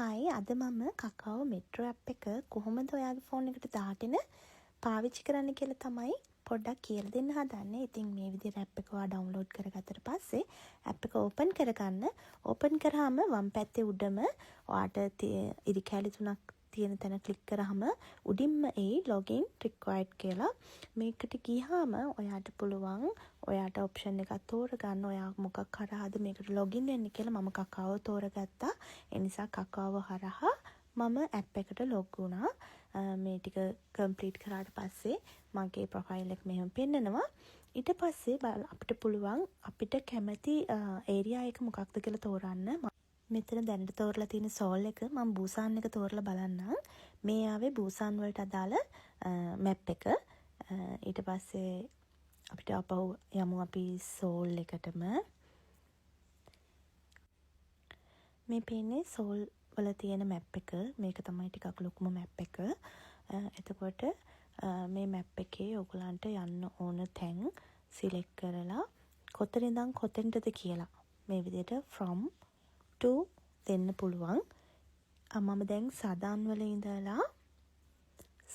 Hi අද මම කකාෝ metro app එක කොහොමද ඔයාගේ ෆෝන් එකට දාගෙන පාවිච්චි කරන්න කියලා තමයි පොඩ්ඩක් කියලා දෙන්න හදන්නේ. ඉතින් මේ විදිහට ඇප් එක ඔයා ඩවුන්ලෝඩ් කරගත්තට පස්සේ ඇප් එක ඕපන් කරගන්න. ඕපන් කරාම වම් පැත්තේ උඩම ඔයාට ඉරි කැලි තුනක් තියෙන තැන ක්ලික් කරාම උඩින්ම එයි login required කියලා. මේකට ගියාම ඔයාට පුළුවන් ඔයාට ඔප්ෂන් එකක් තෝරගන්න. ඔයා මොකක් කරාද මේකට login වෙන්න කියලා. මම කකාව තෝරගත්තා. ඒ නිසා කකාව හරහා මම ඇප් එකට ලොග් වුණා. මේ ටික කම්ප්ලීට් කරාට පස්සේ මගේ ප්‍රොෆයිල් එක මෙහෙම පෙන්නනවා. ඊට පස්සේ අපිට පුළුවන් අපිට කැමති ඒරියා එක මොකක්ද කියලා තෝරන්න. මෙතන දැනට තෝරලා තියෙන සෝල් එක මම බූසාන් එක තෝරලා බලන්නම්. මේ ආවේ බූසාන් වලට අදාළ මැප් එක. ඊට පස්සේ අපිට අපහු යමු අපි සෝල් එකටම. මේ පේන්නේ සෝල් වල තියෙන මැප් එක. මේක තමයි ටිකක් ලොකුම මැප් එක. එතකොට මේ මැප් එකේ ඔයගලන්ට යන්න ඕන තැන් සිලෙක්ට් කරලා කොතන ඉඳන් කොතෙන්ටද කියලා මේ විදිහට from to දෙන්න පුළුවන්. මම දැන් සදාන් වල ඉඳලා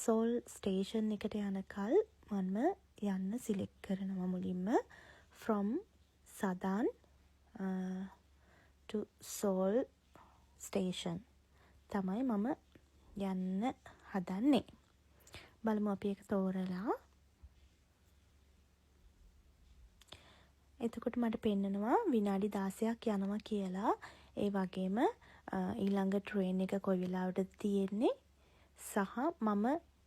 සෝල් ස්ටේෂන් එකට යනකල් මම යන්න සිලෙක්ට් කරනවා මුලින්ම from සදාන් to සෝල් ස්ටේෂන් තමයි මම යන්න හදන්නේ. බලමු අපි ඒක තෝරලා. එතකොට මට පෙන්නනවා විනාඩි 16ක් යනවා කියලා. ඒ වගේම ඊළඟ ට්‍රේන් එක කොයි වෙලාවටද තියෙන්නේ සහ මම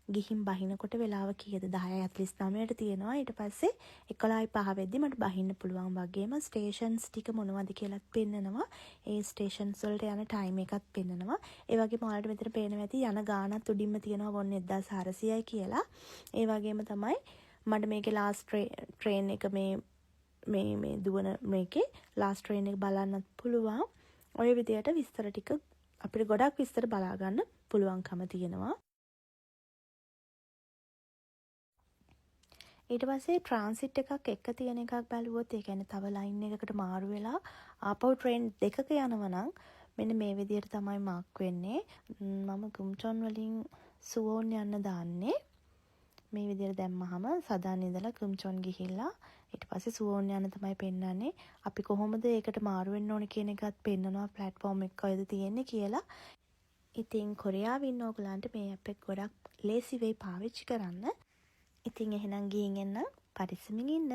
ගිහින් බහිනකොට වෙලාව කීයද 10:49ට තියෙනවා. ඊට පස්සේ 11:05 වෙද්දි මට බහින්න පුළුවන් වගේම ස්ටේෂන්ස් ටික මොනවද කියලාත් පෙන්නනවා. ඒ ස්ටේෂන්ස් වලට යන ටයිම් එකත් පෙන්නනවා. ඒ වගේම ඔයාලට මෙතන පේනවා ඇති යන ගානත් උඩින්ම තියෙනවා වොන් 1400යි කියලා. ඒ වගේම තමයි මට මේකේ ලාස්ට් ට්‍රේන් එක මේ දුවන මේකේ ලාස්ට් ට්‍රේන් එක බලන්නත් පුළුවන්. ඔය විදියට විස්තර ටික අපිට ගොඩක් විස්තර බලා ගන්න පුළුවන්කම තියෙනවා. ඊට පස්සේ ට්‍රාන්සිට් එකක් එක තියෙන එකක් බැලුවොත් ඒ කියන්නේ තව ලයින් එකකට මාරු වෙලා ආපහු ට්‍රේන් දෙකක යනවා නම් මෙන්න මේ විදියට තමයි මාක් වෙන්නේ. මම ගුම්චොන් වලින් සුවෝන් යන්න දාන්නේ. මේ විදියට දැම්මහම සදාන් ඉඳලා ගුම්චොන් ගිහිල්ලා ඊට පස්සේ සුවෝන් යන තමයි පෙන්නන්නේ. අපි කොහොමද ඒකට මාරු වෙන්න ඕන කියන එකත් පෙන්නනවා ප්ලැට්ෆෝම් එක කොහෙද තියෙන්නේ කියලා. ඉතින් කොරියාවේ ඉන්න ඕගලන්ට මේ ඇප් එක ගොඩක් ලේසි වෙයි පාවිච්චි කරන්න. ඉතින් එහෙනම් ගිහින් එන්න පරිස්සමින් ඉන්න.